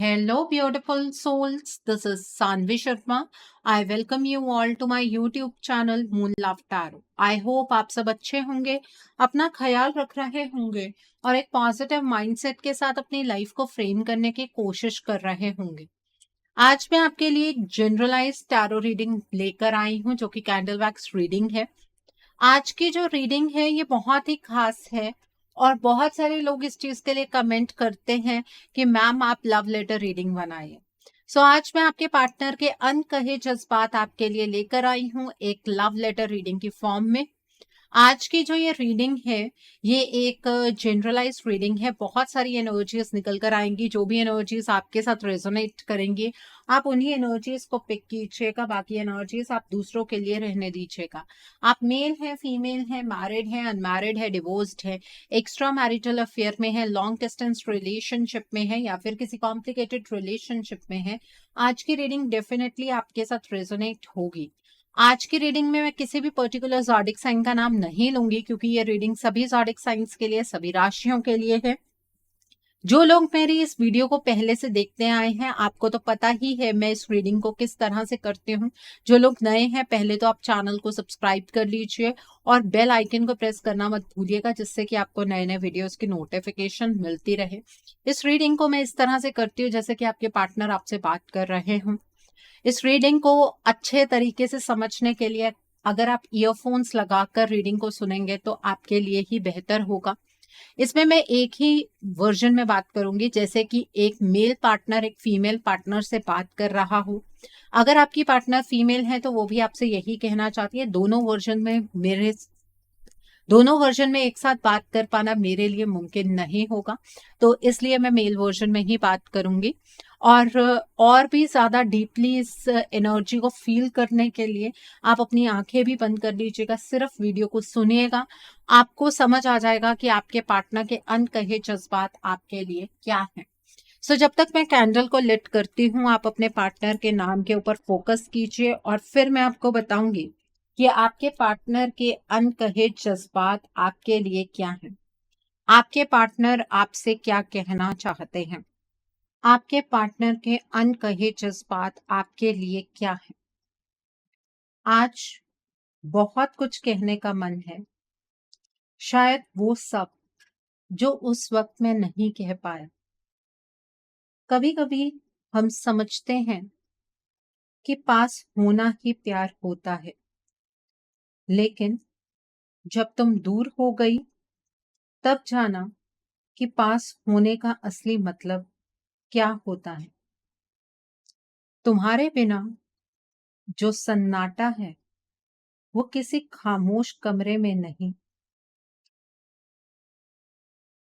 Hello, beautiful souls. This is Sanvi Sharma. I welcome you all to my YouTube channel Moon Love Tarot. I hope आप सब अच्छे होंगे, अपना ख्याल रख रहे होंगे और एक पॉजिटिव माइंडसेट के साथ अपनी लाइफ को फ्रेम करने की कोशिश कर रहे होंगे। आज मैं आपके लिए एक जनरलाइज टैरो रीडिंग लेकर आई हूँ जो कि कैंडल वैक्स रीडिंग है। आज की जो रीडिंग है ये बहुत ही खास है और बहुत सारे लोग इस चीज के लिए कमेंट करते हैं कि मैम आप लव लेटर रीडिंग बनाइए। सो आज मैं आपके पार्टनर के अनकहे जज्बात आपके लिए लेकर आई हूँ एक लव लेटर रीडिंग की फॉर्म में। आज की जो ये रीडिंग है ये एक जनरलाइज्ड रीडिंग है। बहुत सारी एनर्जीज निकल कर आएंगी, जो भी एनर्जीज आपके साथ रेजोनेट करेंगी आप उन्हीं एनर्जीज को पिक कीजिएगा, बाकी एनर्जीज आप दूसरों के लिए रहने दीजिएगा। आप मेल है, फीमेल है, मैरिड है, अनमैरिड है, डिवोर्स्ड है, एक्स्ट्रा मैरिटल अफेयर में है, लॉन्ग डिस्टेंस रिलेशनशिप में है या फिर किसी कॉम्प्लिकेटेड रिलेशनशिप में है, आज की रीडिंग डेफिनेटली आपके साथ रेजोनेट होगी। आज की रीडिंग में मैं किसी भी पर्टिकुलर ज़ोडिक साइन का नाम नहीं लूंगी क्योंकि ये रीडिंग सभी ज़ोडिक साइंस के लिए, सभी राशियों के लिए है। जो लोग मेरी इस वीडियो को पहले से देखते आए हैं आपको तो पता ही है मैं इस रीडिंग को किस तरह से करती हूँ। जो लोग नए हैं पहले तो आप चैनल को सब्सक्राइब कर लीजिए और बेल आइकन को प्रेस करना मत भूलिएगा जिससे कि आपको नए नए वीडियोस की नोटिफिकेशन मिलती रहे। इस रीडिंग को मैं इस तरह से करती हूँ जैसे कि आपके पार्टनर आपसे बात कर रहे हों। इस रीडिंग को अच्छे तरीके से समझने के लिए अगर आप ईयरफोन्स लगाकर रीडिंग को सुनेंगे तो आपके लिए ही बेहतर होगा। इसमें मैं एक ही वर्जन में बात करूंगी, जैसे कि एक मेल पार्टनर एक फीमेल पार्टनर से बात कर रहा हो। अगर आपकी पार्टनर फीमेल है तो वो भी आपसे यही कहना चाहती है। दोनों वर्जन में एक साथ बात कर पाना मेरे लिए मुमकिन नहीं होगा, तो इसलिए मैं मेल वर्जन में ही बात करूंगी। और भी ज्यादा डीपली इस एनर्जी को फील करने के लिए आप अपनी आंखें भी बंद कर लीजिएगा, सिर्फ वीडियो को सुनिएगा। आपको समझ आ जाएगा कि आपके पार्टनर के अनकहे जज्बात आपके लिए क्या है। सो जब तक मैं कैंडल को लिट करती हूँ आप अपने पार्टनर के नाम के ऊपर फोकस कीजिए और फिर मैं आपको बताऊंगी कि आपके पार्टनर के अनकहे जज्बात आपके लिए क्या हैं। आपके पार्टनर आपसे क्या कहना चाहते हैं। आपके पार्टनर के अनकहे जज्बात आपके लिए क्या है। आज बहुत कुछ कहने का मन है, शायद वो सब जो उस वक्त में नहीं कह पाया। कभी कभी हम समझते हैं कि पास होना ही प्यार होता है, लेकिन जब तुम दूर हो गई तब जाना कि पास होने का असली मतलब क्या होता है। तुम्हारे बिना जो सन्नाटा है वो किसी खामोश कमरे में नहीं,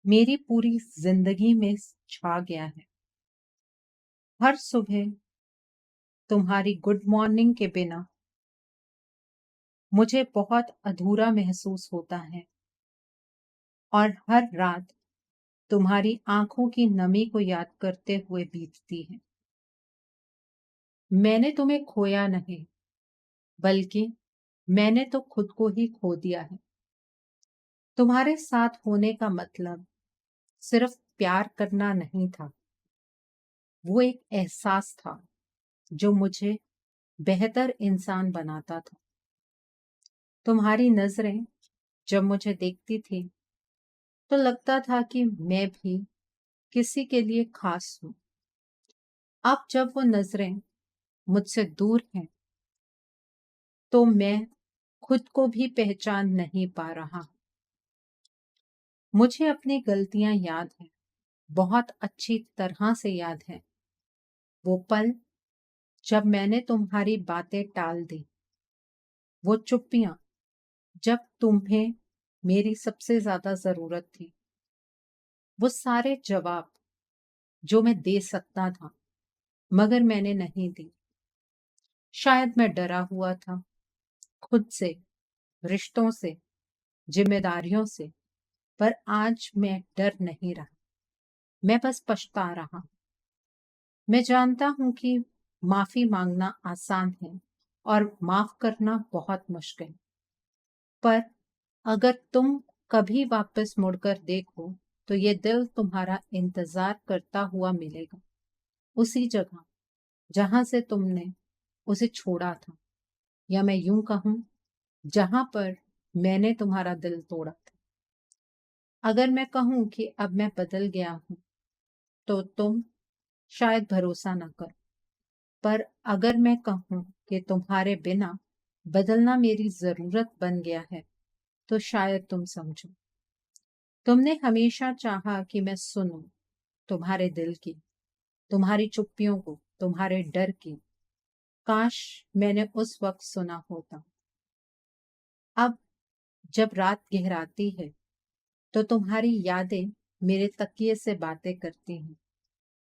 मेरी पूरी जिंदगी में छा गया है। हर सुबह तुम्हारी गुड मॉर्निंग के बिना मुझे बहुत अधूरा महसूस होता है और हर रात तुम्हारी आंखों की नमी को याद करते हुए बीतती है। मैंने तुम्हें खोया नहीं, बल्कि मैंने तो खुद को ही खो दिया है। तुम्हारे साथ होने का मतलब सिर्फ प्यार करना नहीं था, वो एक एहसास था जो मुझे बेहतर इंसान बनाता था। तुम्हारी नजरें जब मुझे देखती थी तो लगता था कि मैं भी किसी के लिए खास हूं। अब जब वो नजरें मुझसे दूर हैं तो मैं खुद को भी पहचान नहीं पा रहा। मुझे अपनी गलतियां याद है, बहुत अच्छी तरह से याद है। वो पल जब मैंने तुम्हारी बातें टाल दी, वो चुप्पियां जब तुम्हें मेरी सबसे ज्यादा जरूरत थी, वो सारे जवाब जो मैं दे सकता था मगर मैंने नहीं दी। शायद मैं डरा हुआ था, खुद से, रिश्तों से, जिम्मेदारियों से। पर आज मैं डर नहीं रहा, मैं बस पछता रहा। मैं जानता हूं कि माफी मांगना आसान है और माफ करना बहुत मुश्किल, पर अगर तुम कभी वापस मुड़कर देखो तो ये दिल तुम्हारा इंतजार करता हुआ मिलेगा। उसी जगह जहां से तुमने उसे छोड़ा था, या मैं यूं कहूं, जहां पर मैंने तुम्हारा दिल तोड़ा था। अगर मैं कहूं कि अब मैं बदल गया हूं, तो तुम शायद भरोसा न करो। पर अगर मैं कहूं कि तुम्हारे बिना बदलना मेरी जरूरत बन गया है, तो शायद तुम समझो। तुमने हमेशा चाहा कि मैं सुनूं तुम्हारे दिल की, तुम्हारी चुप्पियों को, तुम्हारे डर की। काश मैंने उस वक्त सुना होता। अब जब रात गहराती है, तो तुम्हारी यादें मेरे तकिए से बातें करती हैं।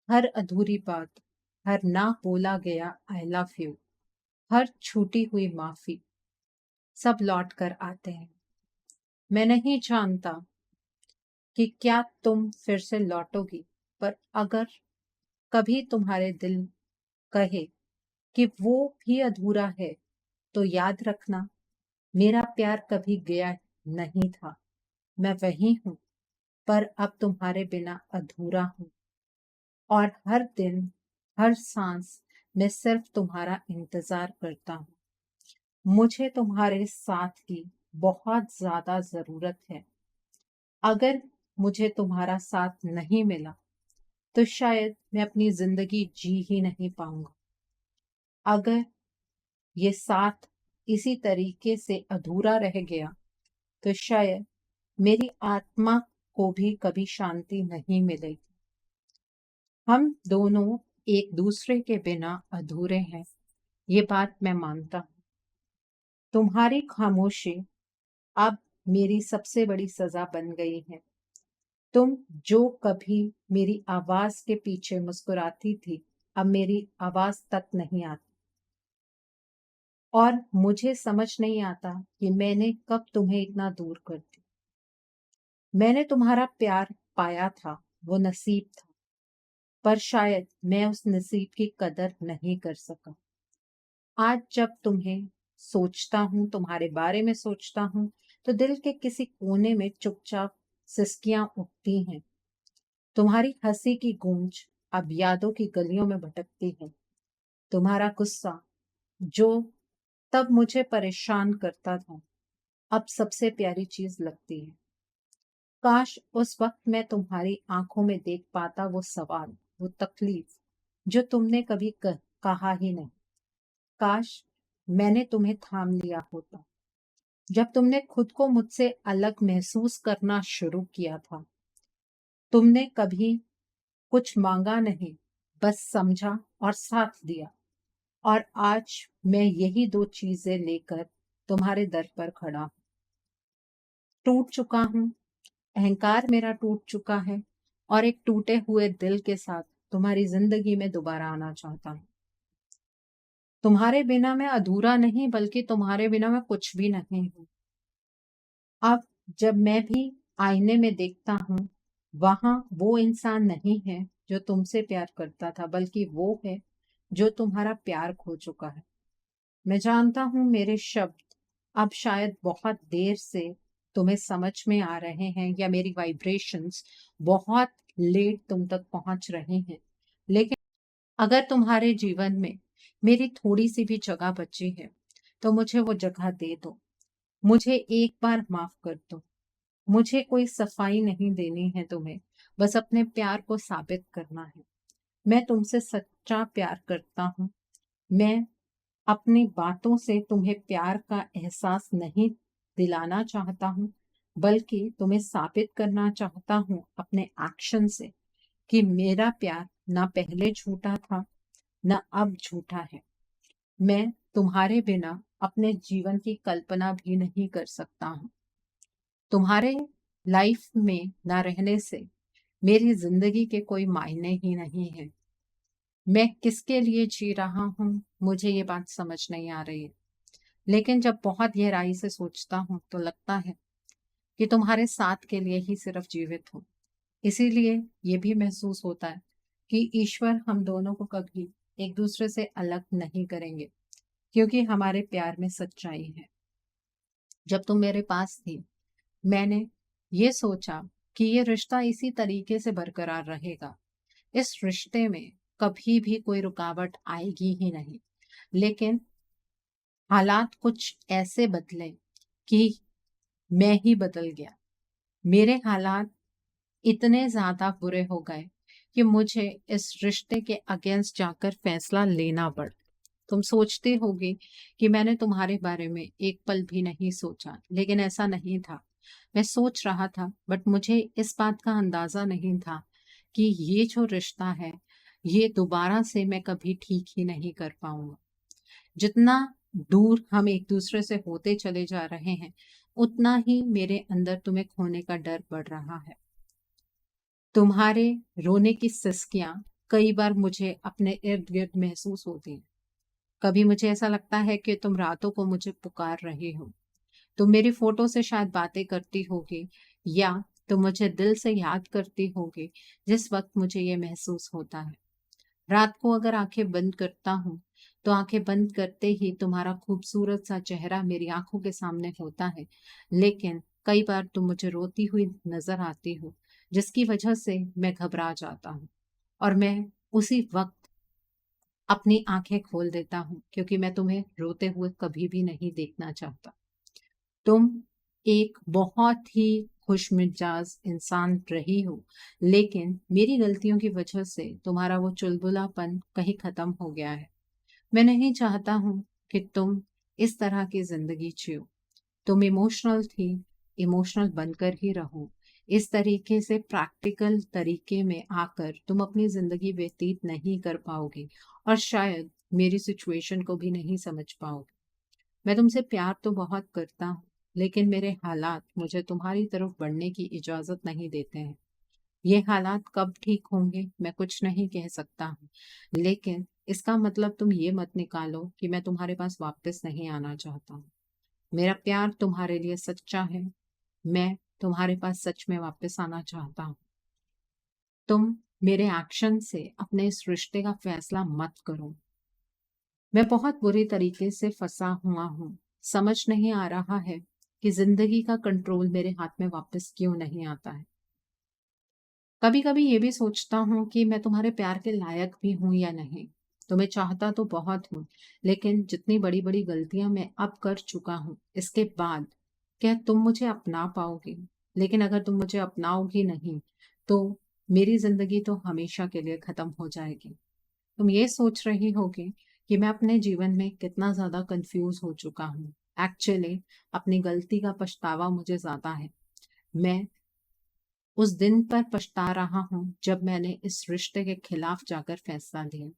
हर अधूरी बात, हर ना बोला गया आई लव यू, हर छूटी हुई माफी, सब लौट कर आते हैं। मैं नहीं जानता कि क्या तुम फिर से लौटोगी, पर अगर कभी तुम्हारे दिल कहे कि वो भी अधूरा है, तो याद रखना, मेरा प्यार कभी गया नहीं था। मैं वही हूं, पर अब तुम्हारे बिना अधूरा हूं। और हर दिन, हर सांस मैं सिर्फ तुम्हारा इंतजार करता हूँ। मुझे तुम्हारे साथ की बहुत ज्यादा जरूरत है। अगर मुझे तुम्हारा साथ नहीं मिला, तो शायद मैं अपनी जिंदगी जी ही नहीं पाऊंगा। अगर ये साथ इसी तरीके से अधूरा रह गया, तो शायद मेरी आत्मा को भी कभी शांति नहीं मिलेगी। हम दोनों एक दूसरे के बिना अधूरे हैं, ये बात मैं मानता हूँ। तुम्हारी खामोशी अब मेरी सबसे बड़ी सजा बन गई है। तुम जो कभी मेरी आवाज के पीछे मुस्कुराती थी, अब मेरी आवाज तक नहीं आती। और मुझे समझ नहीं आता कि मैंने कब तुम्हें इतना दूर कर दिया। मैंने तुम्हारा प्यार पाया था, वो नसीब था, पर शायद मैं उस नसीब की कदर नहीं कर सका। आज जब तुम्हें सोचता हूँ, तुम्हारे बारे में सोचता हूँ, तो दिल के किसी कोने में चुपचाप सिसकियां उठती हैं। तुम्हारी हंसी की गूंज अब यादों की गलियों में भटकती है। तुम्हारा गुस्सा, जो तब मुझे परेशान करता था, अब सबसे प्यारी चीज लगती है। काश उस वक्त मैं तुम्हारी आंखों में देख पाता वो सवाल, वो तकलीफ जो तुमने कभी कहा ही नहीं। काश मैंने तुम्हें थाम लिया होता जब तुमने खुद को मुझसे अलग महसूस करना शुरू किया था। तुमने कभी कुछ मांगा नहीं, बस समझा और साथ दिया। और आज मैं यही दो चीजें लेकर तुम्हारे दर पर खड़ा हूं। टूट चुका हूं, अहंकार मेरा टूट चुका है, और एक टूटे हुए दिल के साथ तुम्हारी जिंदगी में दोबारा आना चाहता हूं। तुम्हारे बिना मैं अधूरा नहीं, बल्कि तुम्हारे बिना मैं कुछ भी नहीं हूं। अब जब मैं भी आईने में देखता हूँ, वहां वो इंसान नहीं है जो तुमसे प्यार करता था, बल्कि वो है जो तुम्हारा प्यार खो चुका है। मैं जानता हूँ मेरे शब्द अब शायद बहुत देर से तुम्हें समझ में आ रहे हैं, या मेरी वाइब्रेशंस बहुत लेट तुम तक पहुंच रहे हैं। लेकिन अगर तुम्हारे जीवन में मेरी थोड़ी सी भी जगह बची है, तो मुझे वो जगह दे दो। मुझे एक बार माफ कर दो। मुझे कोई सफाई नहीं देनी है तुम्हें, बस अपने प्यार को साबित करना है। मैं तुमसे सच्चा प्यार करता हूँ। मैं अपनी बातों से तुम्हें प्यार का एहसास नहीं दिलाना चाहता हूँ, बल्कि तुम्हें साबित करना चाहता हूँ अपने एक्शन से कि मेरा प्यार ना पहले झूठा था, ना अब झूठा है। मैं तुम्हारे बिना अपने जीवन की कल्पना भी नहीं कर सकता हूँ। तुम्हारे लाइफ में ना रहने से मेरी जिंदगी के कोई मायने ही नहीं है। मैं किसके लिए जी रहा हूँ, मुझे ये बात समझ नहीं आ रही है। लेकिन जब बहुत गहराई से सोचता हूँ, तो लगता है कि तुम्हारे साथ के लिए ही सिर्फ जीवित हूँ। इसीलिए ये भी महसूस होता है कि ईश्वर हम दोनों को कभी एक दूसरे से अलग नहीं करेंगे, क्योंकि हमारे प्यार में सच्चाई है। जब तुम मेरे पास थी, मैंने ये सोचा कि ये रिश्ता इसी तरीके से बरकरार रहेगा। इस रिश्ते में कभी भी कोई रुकावट आएगी ही नहीं। लेकिन हालात कुछ ऐसे बदले कि मैं ही बदल गया। मेरे हालात इतने ज़्यादा बुरे हो गए कि मुझे इस रिश्ते के अगेंस्ट जाकर फैसला लेना पड़ा। तुम सोचती होगी कि मैंने तुम्हारे बारे में एक पल भी नहीं सोचा, लेकिन ऐसा नहीं था। मैं सोच रहा था, बट मुझे इस बात का अंदाज़ा नहीं था कि ये जो रिश्ता है, ये दोबारा से मैं कभी ठीक ही नहीं कर पाऊँगा। जितना दूर हम एक दूसरे से होते चले जा रहे हैं, उतना ही मेरे अंदर तुम्हें खोने का डर बढ़ रहा है। तुम्हारे रोने की सिसकियां कई बार मुझे अपने इर्द गिर्द महसूस होती हैं। कभी मुझे ऐसा लगता है कि तुम रातों को मुझे पुकार रही हो। तुम मेरी फोटो से शायद बातें करती होगी, या तुम मुझे दिल से याद करती होगी जिस वक्त मुझे ये महसूस होता है। रात को अगर आंखें बंद करता हूँ, तो आंखें बंद करते ही तुम्हारा खूबसूरत सा चेहरा मेरी आंखों के सामने होता है। लेकिन कई बार तुम मुझे रोती हुई नजर आती हो, जिसकी वजह से मैं घबरा जाता हूँ, और मैं उसी वक्त अपनी आंखें खोल देता हूँ, क्योंकि मैं तुम्हें रोते हुए कभी भी नहीं देखना चाहता। तुम एक बहुत ही खुशमिजाज इंसान रही हो, लेकिन मेरी गलतियों की वजह से तुम्हारा वो चुलबुलापन कहीं खत्म हो गया है। मैं नहीं चाहता हूँ कि तुम इस तरह की जिंदगी जियो। तुम इमोशनल थी, इमोशनल बनकर ही रहो। इस तरीके से प्रैक्टिकल तरीके में आकर तुम अपनी जिंदगी व्यतीत नहीं कर पाओगे, और शायद मेरी सिचुएशन को भी नहीं समझ पाओगे। मैं तुमसे प्यार तो बहुत करता हूँ, लेकिन मेरे हालात मुझे तुम्हारी तरफ बढ़ने की इजाजत नहीं देते हैं। ये हालात कब ठीक होंगे मैं कुछ नहीं कह सकता हूँ, लेकिन इसका मतलब तुम ये मत निकालो कि मैं तुम्हारे पास वापस नहीं आना चाहता हूँ। मेरा प्यार तुम्हारे लिए सच्चा है। मैं तुम्हारे पास सच में वापस आना चाहता हूँ। तुम मेरे एक्शन से अपने इस रिश्ते का फैसला मत करो। मैं बहुत बुरी तरीके से फंसा हुआ हूँ। समझ नहीं आ रहा है कि जिंदगी का कंट्रोल मेरे हाथ में वापस क्यों नहीं आता है। कभी कभी ये भी सोचता हूँ कि मैं तुम्हारे प्यार के लायक भी हूँ या नहीं। तुम्हें चाहता तो बहुत हूँ, लेकिन जितनी बड़ी बड़ी गलतियां मैं अब कर चुका हूँ, इसके बाद क्या तुम मुझे अपना पाओगे? लेकिन अगर तुम मुझे अपनाओगी नहीं, तो मेरी जिंदगी तो हमेशा के लिए खत्म हो जाएगी। तुम ये सोच रही होगी कि मैं अपने जीवन में कितना ज्यादा कंफ्यूज हो चुका हूँ। एक्चुअली अपनी गलती का पछतावा मुझे ज्यादा है। मैं उस दिन पर पछता रहा हूँ जब मैंने इस रिश्ते के खिलाफ जाकर फैसला लिया,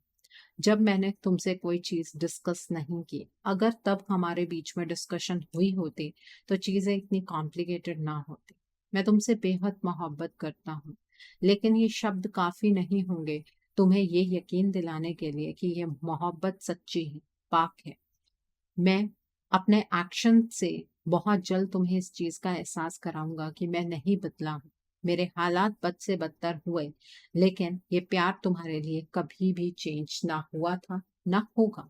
जब मैंने तुमसे कोई चीज डिस्कस नहीं की। अगर तब हमारे बीच में डिस्कशन हुई होती, तो चीजें इतनी कॉम्प्लिकेटेड ना होती। मैं तुमसे बेहद मोहब्बत करता हूँ, लेकिन ये शब्द काफी नहीं होंगे तुम्हें ये यकीन दिलाने के लिए कि ये मोहब्बत सच्ची है, पाक है। मैं अपने एक्शन से बहुत जल्द तुम्हें इस चीज का एहसास कराऊंगा कि मैं नहीं बदला हूँ। मेरे हालात बद से बदतर हुए, लेकिन ये प्यार तुम्हारे लिए कभी भी चेंज ना हुआ था, ना होगा।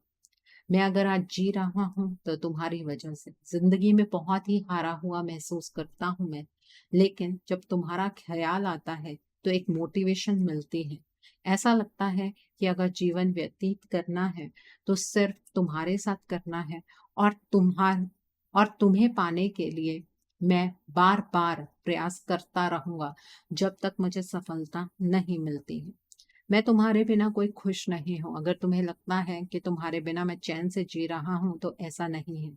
मैं अगर आज जी रहा हूँ तो तुम्हारी वजह से। जिंदगी में बहुत ही हारा हुआ महसूस करता हूँ मैं, लेकिन जब तुम्हारा ख्याल आता है तो एक मोटिवेशन मिलती है। ऐसा लगता है कि अगर जीवन व्यतीत करना है तो सिर्फ तुम्हारे साथ करना है, और तुम्हें पाने के लिए मैं बार बार प्रयास करता रहूंगा जब तक मुझे सफलता नहीं मिलती है। मैं तुम्हारे बिना कोई खुश नहीं हूं। अगर तुम्हें लगता है कि तुम्हारे बिना मैं चैन से जी रहा हूं, तो ऐसा नहीं है।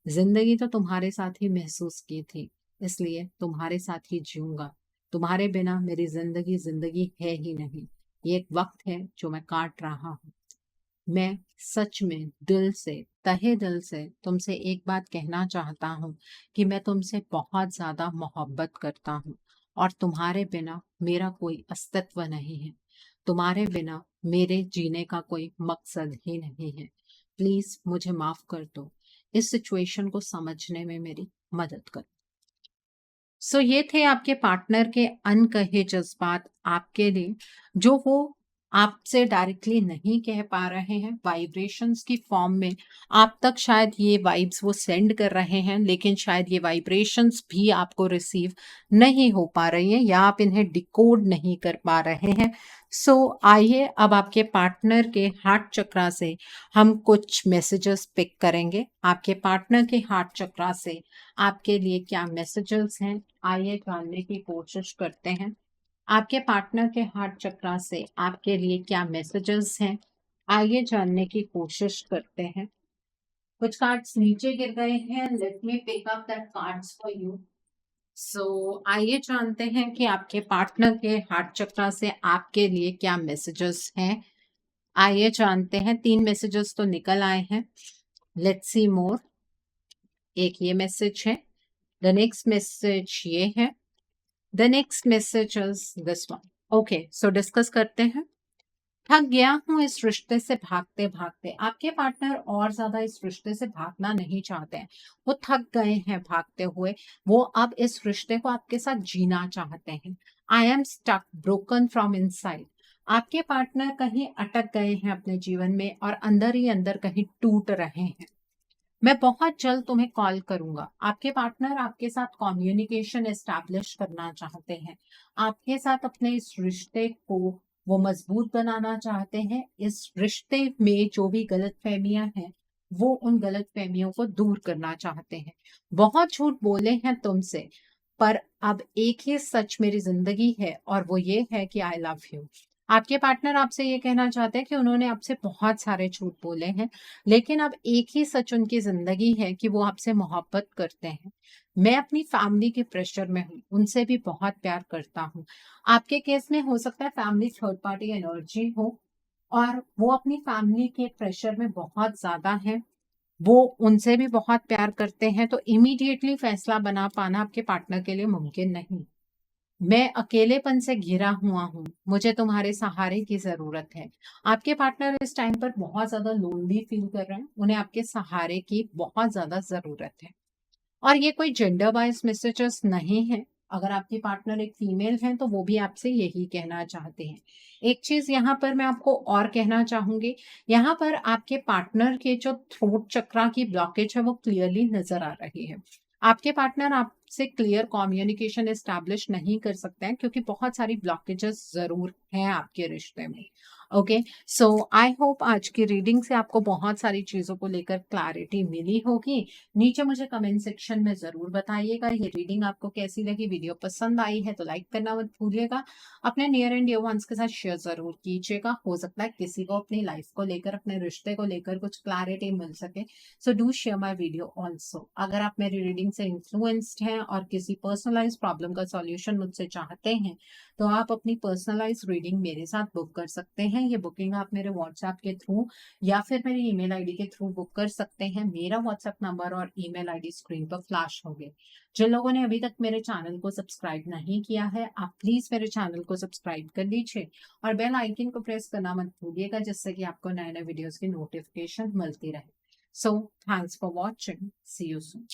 जिंदगी तो तुम्हारे साथ ही महसूस की थी, इसलिए तुम्हारे साथ ही जीऊंगा। तुम्हारे बिना मेरी जिंदगी जिंदगी है ही नहीं। ये एक वक्त है जो मैं काट रहा हूँ। मैं सच में दिल से, तहे दिल से तुमसे एक बात कहना चाहता हूँ कि मैं तुमसे बहुत ज्यादा मोहब्बत करता हूँ, और तुम्हारे बिना मेरा कोई अस्तित्व नहीं है। तुम्हारे बिना मेरे जीने का कोई मकसद ही नहीं है। प्लीज मुझे माफ कर दो। इस सिचुएशन को समझने में मेरी मदद करो। सो ये थे आपके पार्टनर के अनकहे जज्बात आपके लिए, जो वो आपसे डायरेक्टली नहीं कह पा रहे हैं। वाइब्रेशंस की फॉर्म में आप तक शायद ये वाइब्स वो सेंड कर रहे हैं, लेकिन शायद ये वाइब्रेशंस भी आपको रिसीव नहीं हो पा रही हैं, या आप इन्हें डिकोड नहीं कर पा रहे हैं। सो आइए अब आपके पार्टनर के हार्ट चक्रा से हम कुछ मैसेजेस पिक करेंगे। आपके पार्टनर के हार्ट चक्रा से आपके लिए क्या मैसेजेस हैं, आइए जानने की कोशिश करते हैं। आपके पार्टनर के हार्ट चक्रा से आपके लिए क्या मैसेजेस हैं, आइए जानने की कोशिश करते हैं। कुछ कार्ड्स नीचे गिर गए हैं, let me pick up that cards for you. So आइए जानते हैं कि आपके पार्टनर के हार्ट चक्रा से आपके लिए क्या मैसेजेस हैं। आइए जानते हैं, 3 मैसेजेस तो निकल आए हैं। लेट्स सी मोर। एक ये मैसेज है, द नेक्स्ट मैसेज ये है, the next message is this one. Okay, so discuss करते हैं। थक गया हूँ इस रिश्ते से भागते भागते। आपके पार्टनर और ज्यादा इस रिश्ते से भागना नहीं चाहते हैं, वो थक गए हैं भागते हुए। वो अब इस रिश्ते को आपके साथ जीना चाहते हैं। I am stuck broken from inside. आपके पार्टनर कहीं अटक गए हैं अपने जीवन में और अंदर ही अंदर कहीं टूट रहे हैं। मैं बहुत जल्द तुम्हें कॉल करूंगा। आपके पार्टनर आपके साथ कम्युनिकेशन एस्टैब्लिश करना चाहते हैं। आपके साथ अपने इस रिश्ते को वो मजबूत बनाना चाहते हैं। इस रिश्ते में जो भी गलतफहमियां हैं, वो उन गलतफहमियों को दूर करना चाहते हैं। बहुत झूठ बोले हैं तुमसे, पर अब एक ही सच मेरी जिंदगी है और वो ये है कि आई लव यू। आपके पार्टनर आपसे ये कहना चाहते हैं कि उन्होंने आपसे बहुत सारे झूठ बोले हैं, लेकिन अब एक ही सच उनकी जिंदगी है कि वो आपसे मोहब्बत करते हैं। मैं अपनी फैमिली के प्रेशर में हूँ, उनसे भी बहुत प्यार करता हूँ। आपके केस में हो सकता है फैमिली थर्ड पार्टी एनर्जी हो और वो अपनी फैमिली के प्रेशर में बहुत ज्यादा है। वो उनसे भी बहुत प्यार करते हैं, तो इमीडिएटली फैसला बना पाना आपके पार्टनर के लिए मुमकिन नहीं। मैं अकेलेपन से घिरा हुआ हूँ, मुझे तुम्हारे सहारे की जरूरत है। आपके पार्टनर इस टाइम पर बहुत ज्यादा लोनली फील कर रहे हैं, उन्हें आपके सहारे की बहुत ज्यादा जरूरत है। और ये कोई जेंडर वाइज मैसेजेस नहीं है। अगर आपके पार्टनर एक फीमेल हैं तो वो भी आपसे यही कहना चाहते हैं। एक चीज यहाँ पर मैं आपको और कहना चाहूंगी, यहाँ पर आपके पार्टनर के जो थ्रोट चक्रा की ब्लॉकेज है वो क्लियरली नजर आ रही है। आपके पार्टनर आपसे क्लियर कम्युनिकेशन एस्टैब्लिश नहीं कर सकते हैं क्योंकि बहुत सारी ब्लॉकेजेस जरूर हैं आपके रिश्ते में। ओके, सो आई होप आज की रीडिंग से आपको बहुत सारी चीजों को लेकर क्लैरिटी मिली होगी। नीचे मुझे कमेंट सेक्शन में जरूर बताइएगा ये रीडिंग आपको कैसी लगी। वीडियो पसंद आई है तो लाइक करना मत भूलिएगा। अपने नियर एंड डियर वंस के साथ शेयर जरूर कीजिएगा। हो सकता है किसी को अपनी लाइफ को लेकर, अपने रिश्ते को लेकर कुछ क्लैरिटी मिल सके। So do share my video also. अगर आप मेरी रीडिंग से इन्फ्लुएंस्ड हैं और किसी पर्सनलाइज प्रॉब्लम का सॉल्यूशन मुझसे चाहते हैं, तो आप अपनी पर्सनलाइज रीडिंग मेरे साथ बुक कर सकते हैं। ये बुकिंग आप मेरे व्हाट्सएप के थ्रू या फिर मेरी ईमेल आईडी के थ्रू बुक कर सकते हैं। मेरा व्हाट्सएप नंबर और ईमेल आईडी स्क्रीन पर फ्लैश होंगे। जिन लोगों ने अभी तक मेरे चैनल को सब्सक्राइब नहीं किया है, आप प्लीज मेरे चैनल को सब्सक्राइब कर लीजिए और बेल आइकन को प्रेस करना मत भूलिएगा, जिससे कि आपको नए नए वीडियोस की नोटिफिकेशन मिलती रहे। So thanks for watching, see you soon.